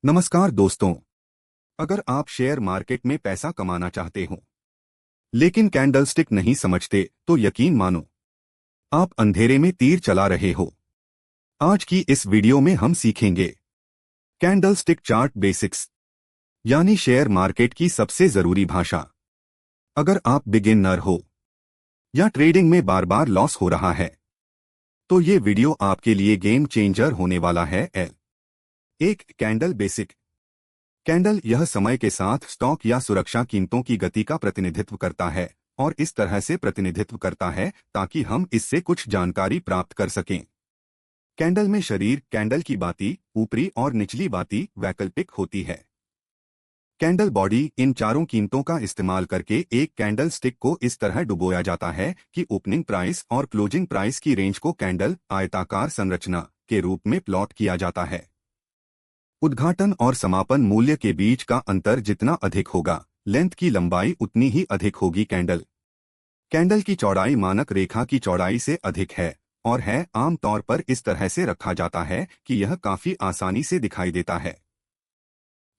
नमस्कार दोस्तों। अगर आप शेयर मार्केट में पैसा कमाना चाहते हो लेकिन कैंडलस्टिक नहीं समझते तो यकीन मानो आप अंधेरे में तीर चला रहे हो। आज की इस वीडियो में हम सीखेंगे कैंडलस्टिक चार्ट बेसिक्स, यानी शेयर मार्केट की सबसे जरूरी भाषा। अगर आप बिगिनर हो या ट्रेडिंग में बार बार लॉस हो रहा है तो ये वीडियो आपके लिए गेम चेंजर होने वाला है। एक कैंडल बेसिक। कैंडल यह समय के साथ स्टॉक या सुरक्षा कीमतों की गति का प्रतिनिधित्व करता है और इस तरह से प्रतिनिधित्व करता है ताकि हम इससे कुछ जानकारी प्राप्त कर सकें। कैंडल में शरीर कैंडल की बाती, ऊपरी और निचली बाती वैकल्पिक होती है। कैंडल बॉडी इन चारों कीमतों का इस्तेमाल करके एक कैंडल स्टिक को इस तरह डुबोया जाता है कि ओपनिंग प्राइस और क्लोजिंग प्राइस की रेंज को कैंडल आयताकार संरचना के रूप में प्लॉट किया जाता है। उद्घाटन और समापन मूल्य के बीच का अंतर जितना अधिक होगा, लेंथ की लंबाई उतनी ही अधिक होगी। कैंडल की चौड़ाई मानक रेखा की चौड़ाई से अधिक है और है आमतौर पर इस तरह से रखा जाता है कि यह काफी आसानी से दिखाई देता है।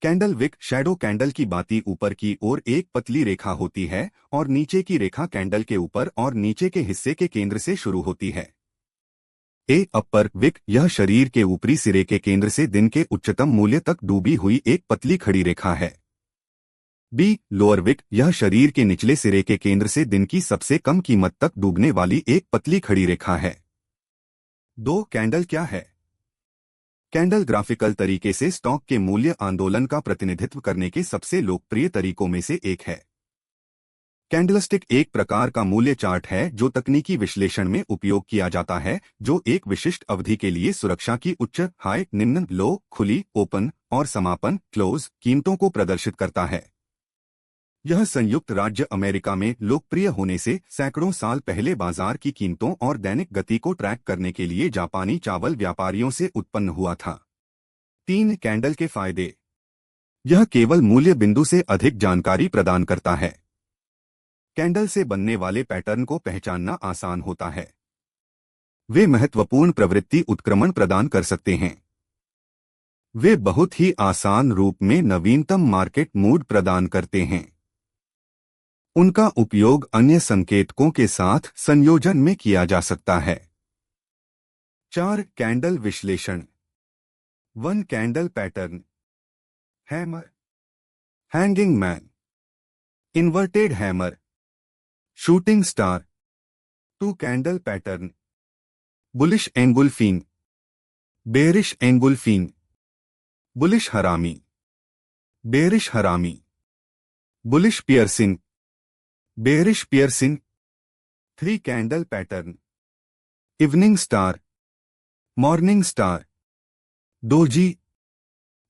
कैंडल विक शैडो कैंडल की बाती ऊपर की ओर एक पतली रेखा होती है और नीचे की रेखा कैंडल के ऊपर और नीचे के हिस्से के केंद्र से शुरू होती है। ए अपर विक यह शरीर के ऊपरी सिरे के केंद्र से दिन के उच्चतम मूल्य तक डूबी हुई एक पतली खड़ी रेखा है। बी लोअर विक यह शरीर के निचले सिरे के केंद्र से दिन की सबसे कम कीमत तक डूबने वाली एक पतली खड़ी रेखा है। दो कैंडल क्या है? कैंडल ग्राफिकल तरीके से स्टॉक के मूल्य आंदोलन का प्रतिनिधित्व करने के सबसे लोकप्रिय तरीकों में से एक है। कैंडलस्टिक एक प्रकार का मूल्य चार्ट है जो तकनीकी विश्लेषण में उपयोग किया जाता है, जो एक विशिष्ट अवधि के लिए सुरक्षा की उच्च, हाई, निम्न, लो, खुली, ओपन और समापन क्लोज कीमतों को प्रदर्शित करता है। यह संयुक्त राज्य अमेरिका में लोकप्रिय होने से सैकड़ों साल पहले बाजार की कीमतों और दैनिक गति को ट्रैक करने के लिए जापानी चावल व्यापारियों से उत्पन्न हुआ था। 3 कैंडल के फायदे। यह केवल मूल्य बिंदु से अधिक जानकारी प्रदान करता है। कैंडल से बनने वाले पैटर्न को पहचानना आसान होता है। वे महत्वपूर्ण प्रवृत्ति उत्क्रमण प्रदान कर सकते हैं। वे बहुत ही आसान रूप में नवीनतम मार्केट मूड प्रदान करते हैं। उनका उपयोग अन्य संकेतकों के साथ संयोजन में किया जा सकता है। 4 कैंडल विश्लेषण। 1 candle pattern. Hammer, hanging man, inverted hammer, shooting star. 2 candle pattern. Bullish engulfing, bearish engulfing, bullish harami, bearish harami, bullish piercing, bearish piercing. 3 candle pattern. Evening star, morning star, doji.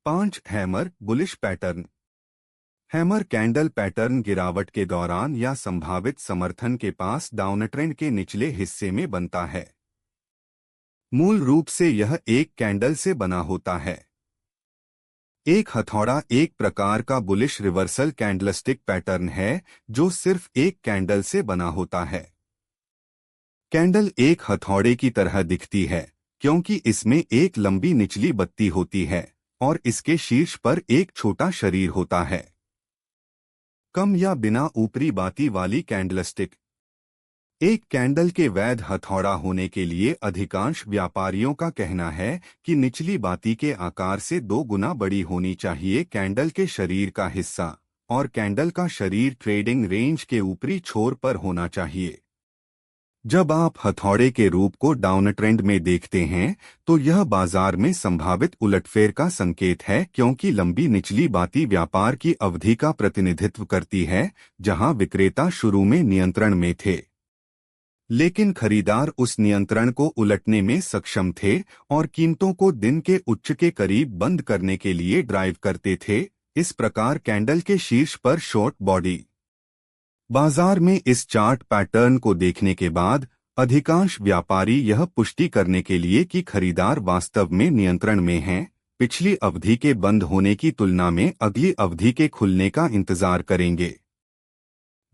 5 hammer bullish pattern. Hammer candle pattern गिरावट के दौरान या संभावित समर्थन के पास downtrend के निचले हिस्से में बनता है। मूल रूप से यह एक कैंडल से बना होता है। एक हथौड़ा एक प्रकार का बुलिश रिवर्सल कैंडलस्टिक पैटर्न है जो सिर्फ एक कैंडल से बना होता है। कैंडल एक हथौड़े की तरह दिखती है क्योंकि इसमें एक लंबी निचली बत्ती होती है और इसके शीर्ष पर एक छोटा शरीर होता है। कम या बिना ऊपरी बाती वाली कैंडलस्टिक। एक कैंडल के वैध हथौड़ा होने के लिए अधिकांश व्यापारियों का कहना है कि निचली बाती के आकार से 2 गुना बड़ी होनी चाहिए कैंडल के शरीर का हिस्सा, और कैंडल का शरीर ट्रेडिंग रेंज के ऊपरी छोर पर होना चाहिए। जब आप हथौड़े के रूप को डाउन ट्रेंड में देखते हैं तो यह बाजार में संभावित उलटफेर का संकेत है, क्योंकि लंबी निचली बाती व्यापार की अवधि का प्रतिनिधित्व करती है जहां विक्रेता शुरू में नियंत्रण में थे, लेकिन खरीदार उस नियंत्रण को उलटने में सक्षम थे और कीमतों को दिन के उच्च के करीब बंद करने के लिए ड्राइव करते थे। इस प्रकार कैंडल के शीर्ष पर शॉर्ट बॉडी। बाजार में इस चार्ट पैटर्न को देखने के बाद अधिकांश व्यापारी यह पुष्टि करने के लिए कि खरीदार वास्तव में नियंत्रण में हैं, पिछली अवधि के बंद होने की तुलना में अगली अवधि के खुलने का इंतजार करेंगे।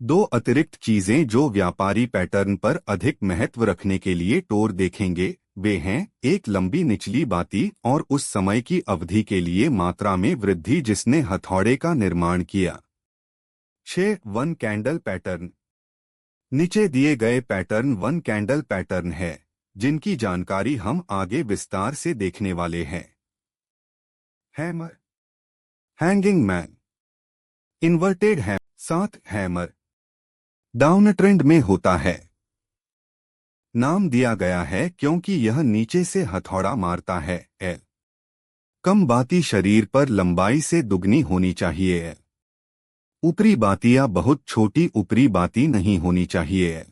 2 अतिरिक्त चीजें जो व्यापारी पैटर्न पर अधिक महत्व रखने के लिए टोर देखेंगे। वे हैं एक लंबी निचली बाती और उस समय की अवधि के लिए मात्रा में वृद्धि जिसने हथौड़े का निर्माण किया। 6 वन कैंडल पैटर्न। नीचे दिए गए पैटर्न वन कैंडल पैटर्न है जिनकी जानकारी हम आगे विस्तार से देखने वाले हैं। Hammer, hanging man, inverted hammer. 7 hammer down trend में होता है। नाम दिया गया है क्योंकि यह नीचे से हथौड़ा मारता है। एल कम बाती शरीर पर लंबाई से दुगनी होनी चाहिए। ऊपरी बातियां बहुत छोटी ऊपरी बाती नहीं होनी चाहिए।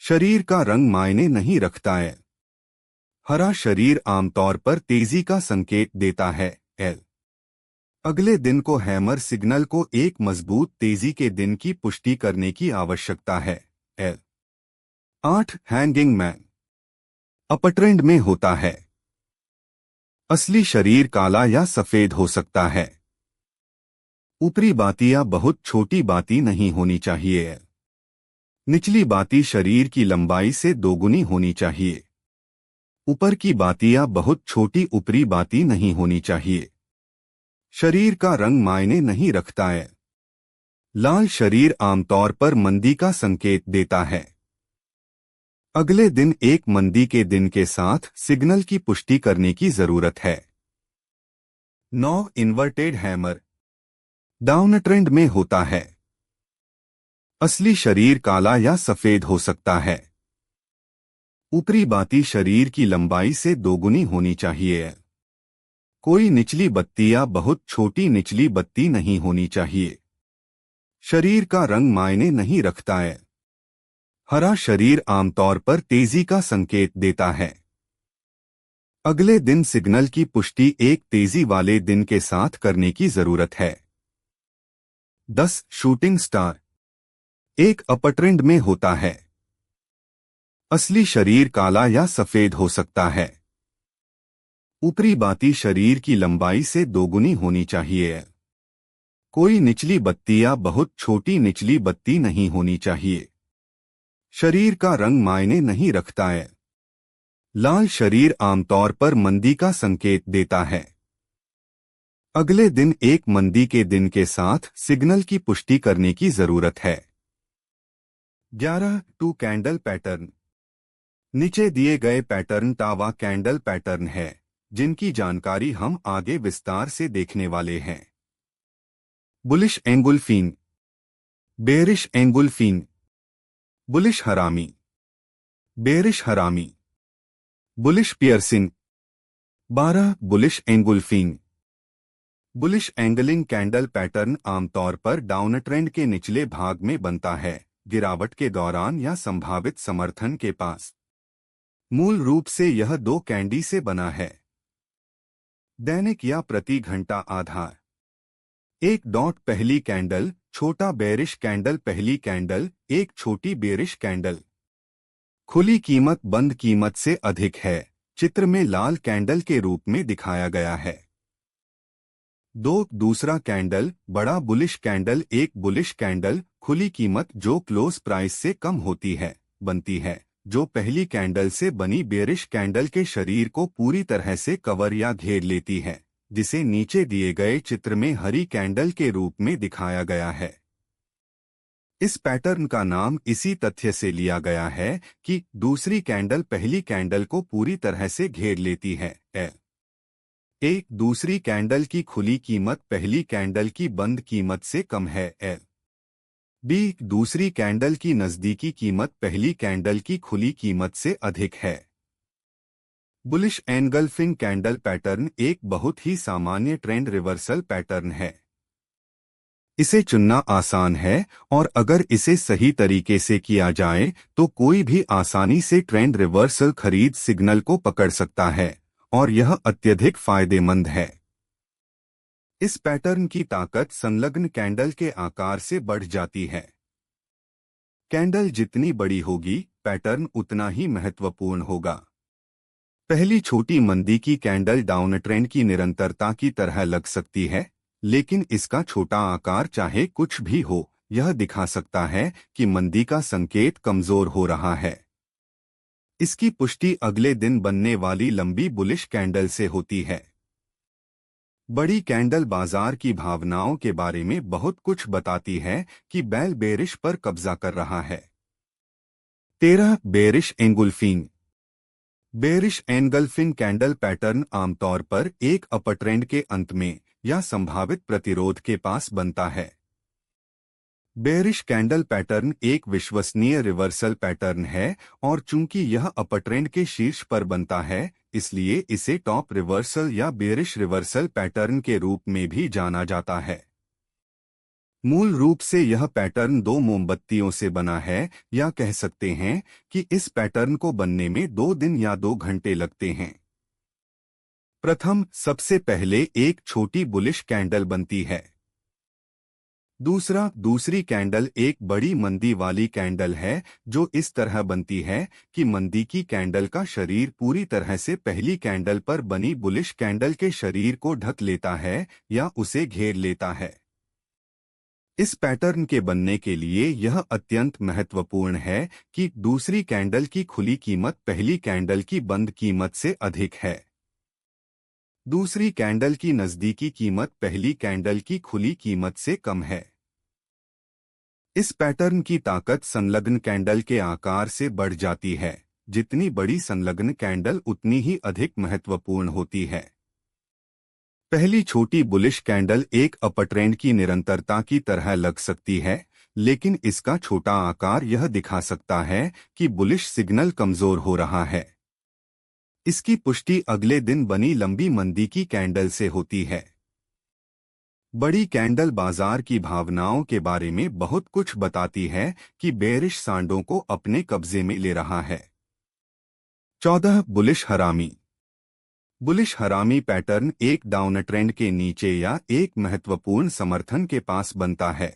शरीर का रंग मायने नहीं रखता है। हरा शरीर आमतौर पर तेजी का संकेत देता है। एल अगले दिन को हैमर सिग्नल को एक मजबूत तेजी के दिन की पुष्टि करने की आवश्यकता है। एल 8 हैंगिंग मैन अपट्रेंड में होता है। असली शरीर काला या सफेद हो सकता है। ऊपरी बातियां बहुत छोटी बाती नहीं होनी चाहिए। निचली बाती शरीर की लंबाई से दोगुनी होनी चाहिए। ऊपर की बातियां बहुत छोटी ऊपरी बाती नहीं होनी चाहिए। शरीर का रंग मायने नहीं रखता है। लाल शरीर आमतौर पर मंदी का संकेत देता है। अगले दिन एक मंदी के दिन के साथ सिग्नल की पुष्टि करने की जरूरत है। 9 इन्वर्टेड हैमर डाउन ट्रेंड में होता है। असली शरीर काला या सफेद हो सकता है। ऊपरी बाती शरीर की लंबाई से दोगुनी होनी चाहिए। कोई निचली बत्तियां बहुत छोटी निचली बत्ती नहीं होनी चाहिए। शरीर का रंग मायने नहीं रखता है। हरा शरीर आमतौर पर तेजी का संकेत देता है। अगले दिन सिग्नल की पुष्टि एक तेजी वाले दिन के साथ करने की जरूरत है। 10 शूटिंग स्टार एक अपट्रेंड में होता है। असली शरीर काला या सफेद हो सकता है। ऊपरी बाती शरीर की लंबाई से दोगुनी होनी चाहिए। कोई निचली बत्तियां बहुत छोटी निचली बत्ती नहीं होनी चाहिए। शरीर का रंग मायने नहीं रखता है। लाल शरीर आमतौर पर मंदी का संकेत देता है। अगले दिन एक मंदी के दिन के साथ सिग्नल की पुष्टि करने की जरूरत है। 11 टू कैंडल पैटर्न। नीचे दिए गए पैटर्न टावा कैंडल पैटर्न है जिनकी जानकारी हम आगे विस्तार से देखने वाले हैं। Bullish engulfing, bearish engulfing, bullish harami, bearish harami, bullish piercing. 12 bullish engulfing. Bullish engulfing candle pattern आमतौर पर डाउन ट्रेंड के निचले भाग में बनता है, गिरावट के दौरान या संभावित समर्थन के पास। मूल रूप से यह 2 कैंडी से बना है। दैनिक या प्रति घंटा आधार। 1 डॉट पहली कैंडल, छोटा बेरिश कैंडल पहली कैंडल, एक छोटी बेरिश कैंडल। खुली कीमत बंद कीमत से अधिक है, चित्र में लाल कैंडल के रूप में दिखाया गया है। 2 दूसरा कैंडल, बड़ा बुलिश कैंडल एक बुलिश कैंडल, खुली कीमत जो क्लोज प्राइस से कम होती है, बनती है, जो पहली कैंडल से बनी बेरिश कैंडल के शरीर को पूरी तरह से कवर या घेर लेती है, जिसे नीचे दिए गए चित्र में हरी कैंडल के रूप में दिखाया गया है। इस पैटर्न का नाम इसी तथ्य से लिया गया है कि दूसरी कैंडल पहली कैंडल को पूरी तरह से घेर लेती है। एक दूसरी कैंडल की खुली कीमत पहली कैंडल की बंद कीमत से कम है। बी दूसरी कैंडल की नजदीकी कीमत पहली कैंडल की खुली कीमत से अधिक है। बुलिश एनगल्फिंग कैंडल पैटर्न एक बहुत ही सामान्य ट्रेंड रिवर्सल पैटर्न है। इसे चुनना आसान है और अगर इसे सही तरीके से किया जाए तो कोई भी आसानी से ट्रेंड रिवर्सल खरीद सिग्नल को पकड़ सकता है और यह अत्यधिक फायदेमंद है। इस पैटर्न की ताकत संलग्न कैंडल के आकार से बढ़ जाती है। कैंडल जितनी बड़ी होगी, पैटर्न उतना ही महत्वपूर्ण होगा। पहली छोटी मंदी की कैंडल डाउन ट्रेंड की निरंतरता की तरह लग सकती है, लेकिन इसका छोटा आकार चाहे कुछ भी हो, यह दिखा सकता है कि मंदी का संकेत कमजोर हो रहा है। इसकी पुष्टि अगले दिन बनने वाली लंबी बुलिश कैंडल से होती है। बड़ी कैंडल बाजार की भावनाओं के बारे में बहुत कुछ बताती है कि बेल बेरिश पर कब्जा कर रहा है। 13 bearish engulfing. Bearish engulfing candle pattern आमतौर पर एक अपर ट्रेंड के अंत में या संभावित प्रतिरोध के पास बनता है। बेरिश कैंडल पैटर्न एक विश्वसनीय रिवर्सल पैटर्न है और चूंकि यह अपर ट्रेंड के शीर्ष पर बनता है, इसलिए इसे टॉप रिवर्सल या बेरिश रिवर्सल पैटर्न के रूप में भी जाना जाता है। मूल रूप से यह पैटर्न दो मोमबत्तियों से बना है, या कह सकते हैं कि इस पैटर्न को बनने में 2 दिन या 2 घंटे लगते हैं। प्रथम, सबसे पहले एक छोटी बुलिश कैंडल बनती है। दूसरी कैंडल एक बड़ी मंदी वाली कैंडल है जो इस तरह बनती है कि मंदी की कैंडल का शरीर पूरी तरह से पहली कैंडल पर बनी बुलिश कैंडल के शरीर को ढक लेता है या उसे घेर लेता है। इस पैटर्न के बनने के लिए यह अत्यंत महत्वपूर्ण है कि दूसरी कैंडल की खुली कीमत पहली कैंडल की बंद कीमत से अधिक है। दूसरी कैंडल की नजदीकी कीमत पहली कैंडल की खुली कीमत से कम है। इस पैटर्न की ताकत संलग्न कैंडल के आकार से बढ़ जाती है। जितनी बड़ी संलग्न कैंडल उतनी ही अधिक महत्वपूर्ण होती है। पहली छोटी बुलिश कैंडल एक अपर ट्रेंड की निरंतरता की तरह लग सकती है, लेकिन इसका छोटा आकार यह दिखा सकता है कि बुलिश सिग्नल कमजोर हो रहा है। इसकी पुष्टि अगले दिन बनी लंबी मंदी की कैंडल से होती है। बड़ी कैंडल बाजार की भावनाओं के बारे में बहुत कुछ बताती है कि बेरिश सांडों को अपने कब्जे में ले रहा है। 14 बुलिश हरामी। बुलिश हरामी पैटर्न एक डाउन ट्रेंड के नीचे या एक महत्वपूर्ण समर्थन के पास बनता है।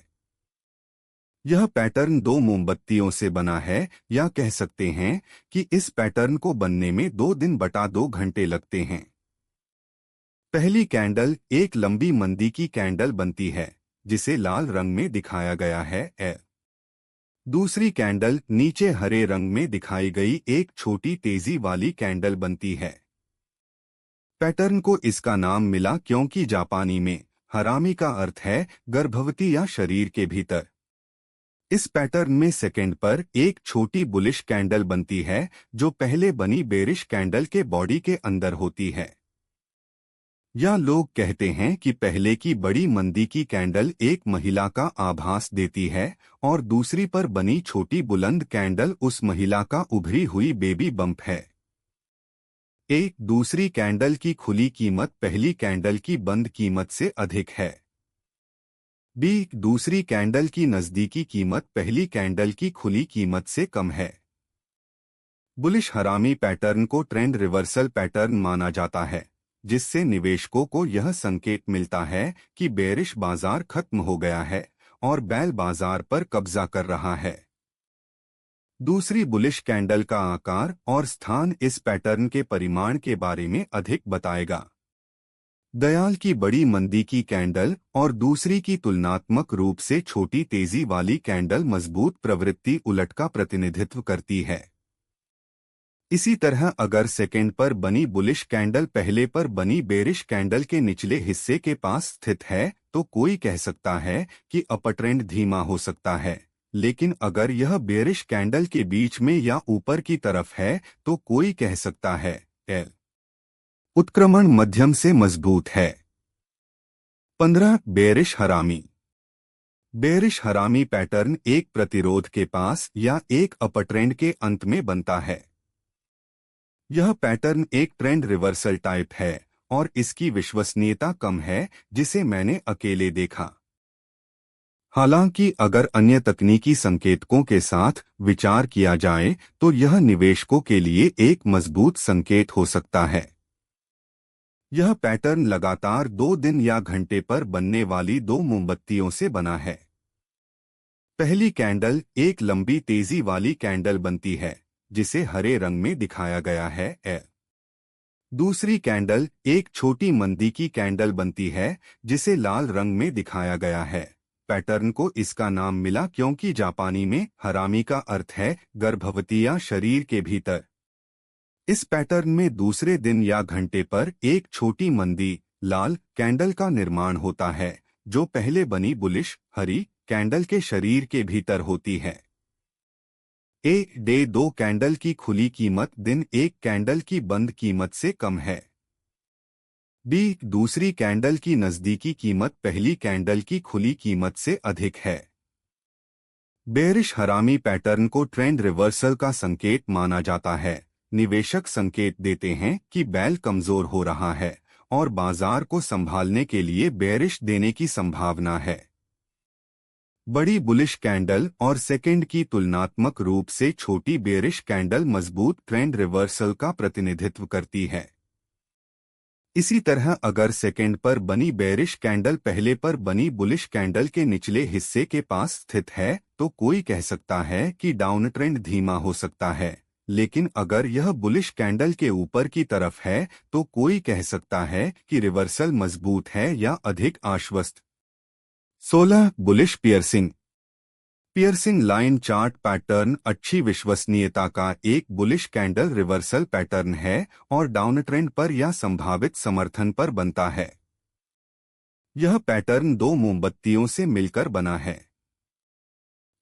यह पैटर्न दो मोमबत्तियों से बना है, या कह सकते हैं कि इस पैटर्न को बनने में 2 दिन बटा 2 घंटे लगते हैं। पहली कैंडल एक लंबी मंदी की कैंडल बनती है, जिसे लाल रंग में दिखाया गया है। दूसरी कैंडल नीचे हरे रंग में दिखाई गई एक छोटी तेजी वाली कैंडल बनती है। पैटर्न को इसका नाम मिला क्योंकि जापानी में हरामी का अर्थ है गर्भवती या शरीर के भीतर। इस पैटर्न में सेकंड पर एक छोटी बुलिश कैंडल बनती है जो पहले बनी बेरिश कैंडल के बॉडी के अंदर होती है। या लोग कहते हैं कि पहले की बड़ी मंदी की कैंडल एक महिला का आभास देती है और दूसरी पर बनी छोटी बुलंद कैंडल उस महिला का उभरी हुई बेबी बम्प है। एक दूसरी कैंडल की खुली कीमत पहली कैंडल की बंद कीमत से अधिक है। बी दूसरी कैंडल की नजदीकी कीमत पहली कैंडल की खुली कीमत से कम है। बुलिश हरामी पैटर्न को ट्रेंड रिवर्सल पैटर्न माना जाता है, जिससे निवेशकों को यह संकेत मिलता है कि बेरिश बाजार खत्म हो गया है और बेल बाजार पर कब्जा कर रहा है। दूसरी बुलिश कैंडल का आकार और स्थान इस पैटर्न के परिमाण के बारे में अधिक बताएगा। दयाल की बड़ी मंदी की कैंडल और दूसरी की तुलनात्मक रूप से छोटी तेजी वाली कैंडल मजबूत प्रवृत्ति उलट का प्रतिनिधित्व करती है। इसी तरह अगर सेकेंड पर बनी बुलिश कैंडल पहले पर बनी बेरिश कैंडल के निचले हिस्से के पास स्थित है तो कोई कह सकता है कि अपर ट्रेंड धीमा हो सकता है, लेकिन अगर यह बेरिश कैंडल के बीच में या ऊपर की तरफ है तो कोई कह सकता है एल उत्क्रमण मध्यम से मजबूत है। 15 बेरिश हरामी। बेरिश हरामी पैटर्न एक प्रतिरोध के पास या एक अपर ट्रेंड के अंत में बनता है। यह पैटर्न एक ट्रेंड रिवर्सल टाइप है और इसकी विश्वसनीयता कम है जिसे मैंने अकेले देखा। हालांकि अगर अन्य तकनीकी संकेतकों के साथ विचार किया जाए तो यह निवेशकों के लिए एक मजबूत संकेत हो सकता है। यह पैटर्न लगातार 2 दिन या घंटे पर बनने वाली 2 मोमबत्तियों से बना है। पहली कैंडल एक लंबी तेजी वाली कैंडल बनती है, जिसे हरे रंग में दिखाया गया है। दूसरी कैंडल एक छोटी मंदी की कैंडल बनती है, जिसे लाल रंग में दिखाया गया है। पैटर्न को इसका नाम मिला क्योंकि जापानी में हरामी का अर्थ है गर्भवती या शरीर के भीतर। इस पैटर्न में दूसरे दिन या घंटे पर एक छोटी मंदी लाल कैंडल का निर्माण होता है जो पहले बनी बुलिश हरी कैंडल के शरीर के भीतर होती है। ए डे 2 कैंडल की खुली कीमत दिन एक कैंडल की बंद कीमत से कम है। बी दूसरी कैंडल की नजदीकी कीमत पहली कैंडल की खुली कीमत से अधिक है। बेरिश हरामी पैटर्न को ट्रेंड रिवर्सल का संकेत माना जाता है। निवेशक संकेत देते हैं कि बैल कमजोर हो रहा है और बाजार को संभालने के लिए बेरिश देने की संभावना है। बड़ी बुलिश कैंडल और सेकंड की तुलनात्मक रूप से छोटी बेरिश कैंडल मजबूत ट्रेंड रिवर्सल का प्रतिनिधित्व करती है। इसी तरह अगर सेकंड पर बनी बेरिश कैंडल पहले पर बनी बुलिश कैंडल के निचले हिस्से के पास स्थित है तो कोई कह सकता है कि डाउन ट्रेंड धीमा हो सकता है, लेकिन अगर यह बुलिश कैंडल के ऊपर की तरफ है तो कोई कह सकता है कि रिवर्सल मजबूत है या अधिक आश्वस्त। 16 bullish piercing. Piercing line chart pattern अच्छी विश्वसनीयता का एक बुलिश कैंडल रिवर्सल पैटर्न है और डाउन ट्रेंड पर या संभावित समर्थन पर बनता है। यह पैटर्न दो मोमबत्तियों से मिलकर बना है।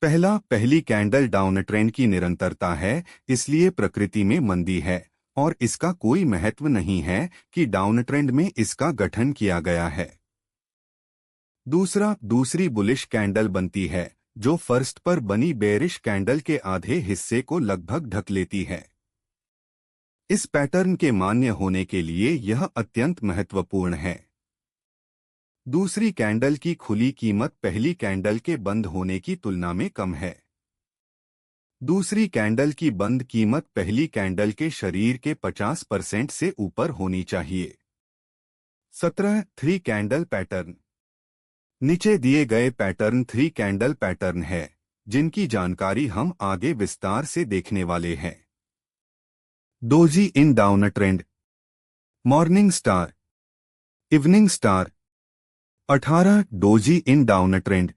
पहली कैंडल डाउन ट्रेंड की निरंतरता है, इसलिए प्रकृति में मंदी है और इसका कोई महत्व नहीं है कि डाउन ट्रेंड में इसका गठन किया गया है। दूसरी बुलिश कैंडल बनती है जो फर्स्ट पर बनी बेरिश कैंडल के आधे हिस्से को लगभग ढक लेती है। इस पैटर्न के मान्य होने के लिए यह अत्यंत महत्वपूर्ण है। दूसरी कैंडल की खुली कीमत पहली कैंडल के बंद होने की तुलना में कम है। दूसरी कैंडल की बंद कीमत पहली कैंडल के शरीर के 50% से ऊपर होनी चाहिए। 17 3 कैंडल पैटर्न। नीचे दिए गए पैटर्न 3 कैंडल पैटर्न है जिनकी जानकारी हम आगे विस्तार से देखने वाले हैं। Doji in down trend. Morning star, evening star. 18 doji in down trend.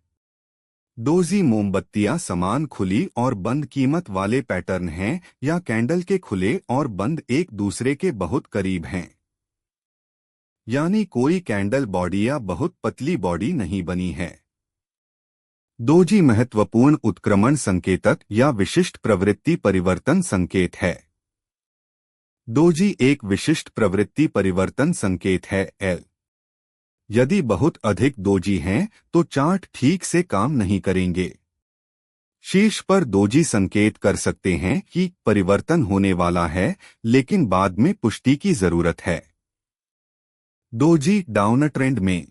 Doji मोमबत्तियां समान खुली और बंद कीमत वाले पैटर्न हैं या कैंडल के खुले और बंद एक दूसरे के बहुत करीब हैं, यानी कोई कैंडल बॉडी या बहुत पतली बॉडी नहीं बनी है। डोजी महत्वपूर्ण उत्क्रमण संकेतक या विशिष्ट प्रवृत्ति परिवर्तन संकेत है। डोजी एक विशिष्ट प्रवृत्ति परिवर्तन संकेत है एल। यदि बहुत अधिक डोजी हैं तो चार्ट ठीक से काम नहीं करेंगे। शीर्ष पर डोजी संकेत कर सकते हैं कि परिवर्तन होने वाला है, लेकिन बाद में पुष्टि की जरूरत है। डोजी डाउन ट्रेंड में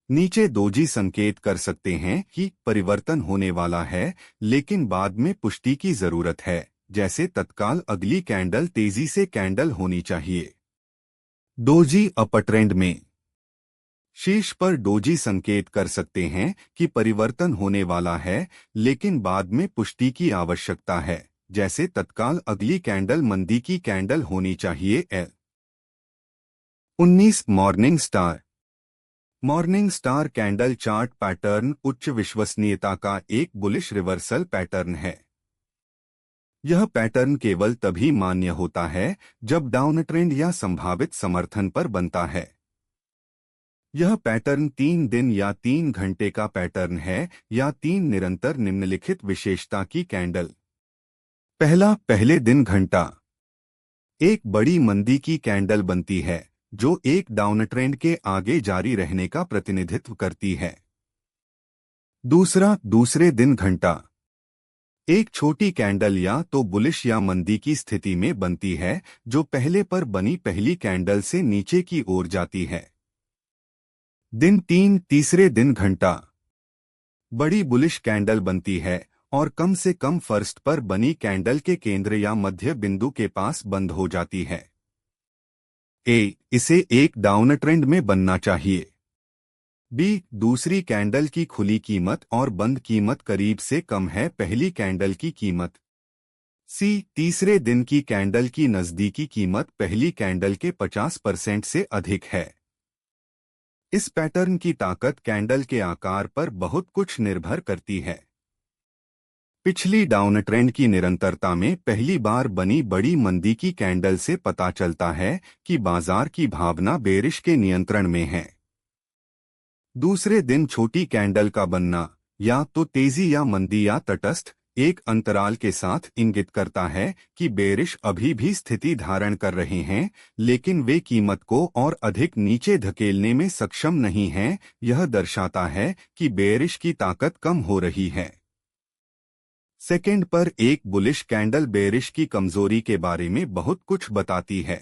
नीचे डोजी संकेत कर सकते हैं कि परिवर्तन होने वाला है, लेकिन बाद में पुष्टि की जरूरत है, जैसे तत्काल अगली कैंडल तेजी से कैंडल होनी चाहिए। डोजी अपर ट्रेंड में शीर्ष पर डोजी संकेत कर सकते हैं कि परिवर्तन होने वाला है, लेकिन बाद में पुष्टि की आवश्यकता है, जैसे तत्काल अगली कैंडल मंदी की कैंडल होनी चाहिए L. 19 morning star. Morning star candle chart pattern उच्च विश्वसनीयता का एक बुलिश रिवर्सल पैटर्न है। यह पैटर्न केवल तभी मान्य होता है जब डाउन ट्रेंड या संभावित समर्थन पर बनता है। यह पैटर्न 3 दिन या 3 घंटे का पैटर्न है या 3 निरंतर निम्नलिखित विशेषता की कैंडल। पहले दिन घंटा। एक बड़ी मंदी की कैंडल बनती है जो एक डाउन ट्रेंड के आगे जारी रहने का प्रतिनिधित्व करती है। दूसरे दिन घंटा। एक छोटी कैंडल या तो बुलिश या मंदी की स्थिति में बनती है जो पहले पर बनी पहली कैंडल से नीचे की ओर जाती है। दिन 3 तीसरे दिन घंटा। बड़ी बुलिश कैंडल बनती है और कम से कम फर्स्ट पर बनी कैंडल के केंद्र या मध्य बिंदु के पास बंद हो जाती है। इसे एक डाउन ट्रेंड में बनना चाहिए। बी दूसरी कैंडल की खुली कीमत और बंद कीमत करीब से कम है पहली कैंडल की कीमत। सी तीसरे दिन की कैंडल की नजदीकी कीमत पहली कैंडल के 50% से अधिक है। इस पैटर्न की ताकत कैंडल के आकार पर बहुत कुछ निर्भर करती है। पिछली डाउन ट्रेंड की निरंतरता में पहली बार बनी बड़ी मंदी की कैंडल से पता चलता है कि बाजार की भावना बेरिश के नियंत्रण में है। दूसरे दिन छोटी कैंडल का बनना या तो तेजी या मंदी या तटस्थ एक अंतराल के साथ इंगित करता है कि बेरिश अभी भी स्थिति धारण कर रहे हैं, लेकिन वे कीमत को और अधिक नीचे धकेलने में सक्षम नहीं हैं। यह दर्शाता है कि बेरिश की ताकत कम हो रही है। सेकेंड पर एक बुलिश कैंडल बेरिश की कमजोरी के बारे में बहुत कुछ बताती है।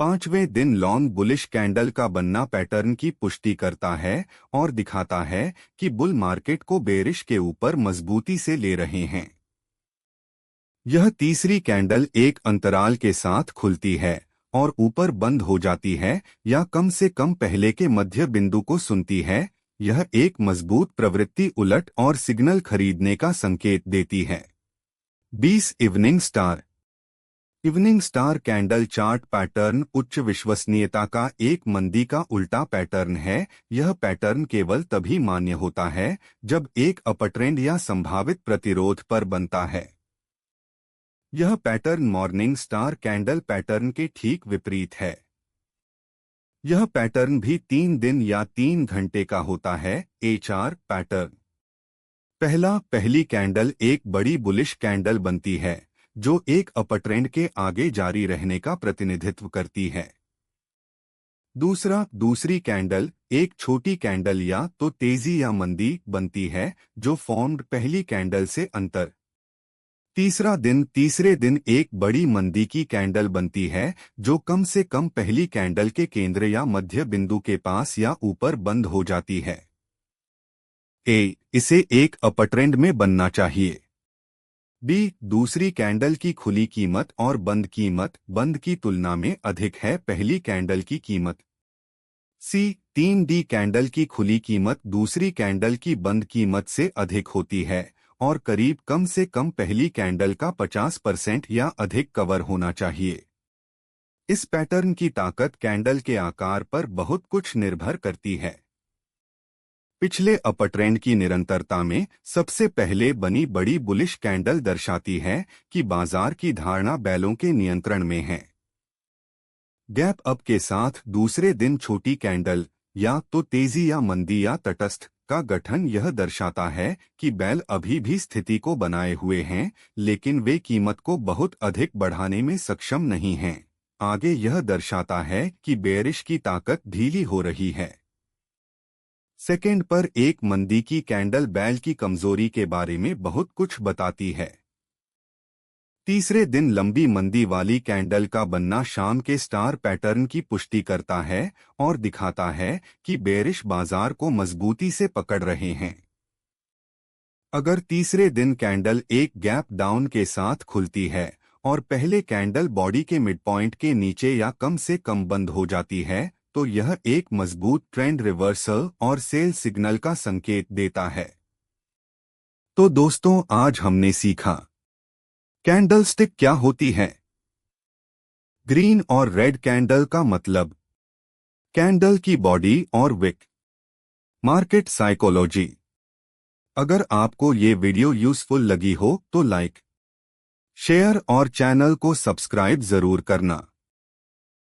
पांचवें दिन लॉन्ग बुलिश कैंडल का बनना पैटर्न की पुष्टि करता है और दिखाता है कि बुल मार्केट को बेरिश के ऊपर मजबूती से ले रहे हैं। यह तीसरी कैंडल एक अंतराल के साथ खुलती है और ऊपर बंद हो जाती है या कम से कम पहले के मध्य बिंदु को सुनती है। यह एक मजबूत प्रवृत्ति उलट और सिग्नल खरीदने का संकेत देती है। 20 evening star. Evening star candle chart pattern उच्च विश्वसनीयता का एक मंदी का उल्टा पैटर्न है। यह पैटर्न केवल तभी मान्य होता है जब एक अपट्रेंड या संभावित प्रतिरोध पर बनता है। यह pattern morning star candle pattern के ठीक विपरीत है। यह पैटर्न भी 3 दिन या 3 घंटे का होता है। HR pattern. पहली कैंडल एक बड़ी बुलिश कैंडल बनती है जो एक अपट्रेंड के आगे जारी रहने का प्रतिनिधित्व करती है। दूसरी कैंडल एक छोटी कैंडल या तो तेजी या मंदी बनती है जो फॉर्म्ड पहली कैंडल से अंतर। तीसरे दिन एक बड़ी मंदी की कैंडल बनती है जो कम से कम पहली कैंडल के केंद्र या मध्य बिंदु के पास या ऊपर बंद हो जाती है। इसे एक अपट्रेंड में बनना चाहिए। दूसरी कैंडल की खुली कीमत और बंद कीमत बंद की तुलना में अधिक है पहली कैंडल की कीमत। 3D कैंडल की खुली कीमत दूसरी कैंडल की बंद कीमत से अधिक होती है और करीब कम से कम पहली कैंडल का 50% या अधिक कवर होना चाहिए। इस पैटर्न की ताकत कैंडल के आकार पर बहुत कुछ निर्भर करती है। पिछले अपट्रेंड की निरंतरता में सबसे पहले बनी बड़ी बुलिश कैंडल दर्शाती है कि बाजार की धारणा बैलों के नियंत्रण में है। गैप अप के साथ दूसरे दिन छोटी कैंडल या तो तेजी या मंदी या तटस्थ का गठन यह दर्शाता है कि बैल अभी भी स्थिति को बनाए हुए हैं, लेकिन वे कीमत को बहुत अधिक बढ़ाने में सक्षम नहीं हैं। आगे यह दर्शाता है कि बेरिश की ताकत ढीली हो रही है। सेकेंड पर एक मंदी की कैंडल बैल की कमजोरी के बारे में बहुत कुछ बताती है। तीसरे दिन लंबी मंदी वाली कैंडल का बनना शाम के स्टार पैटर्न की पुष्टि करता है और दिखाता है कि बेरिश बाजार को मजबूती से पकड़ रहे हैं। अगर तीसरे दिन कैंडल एक गैप डाउन के साथ खुलती है और पहले कैंडल बॉडी के मिड पॉइंट के नीचे या कम से कम बंद हो जाती है, तो यह एक मजबूत ट्रेंड रिवर्सल और सेल सिग्नल का संकेत देता है। तो दोस्तों, आज हमने सीखा कैंडलस्टिक क्या होती है, ग्रीन और रेड कैंडल का मतलब, कैंडल की बॉडी और विक, मार्केट साइकोलॉजी। अगर आपको ये वीडियो यूजफुल लगी हो तो लाइक, शेयर और चैनल को सब्सक्राइब जरूर करना।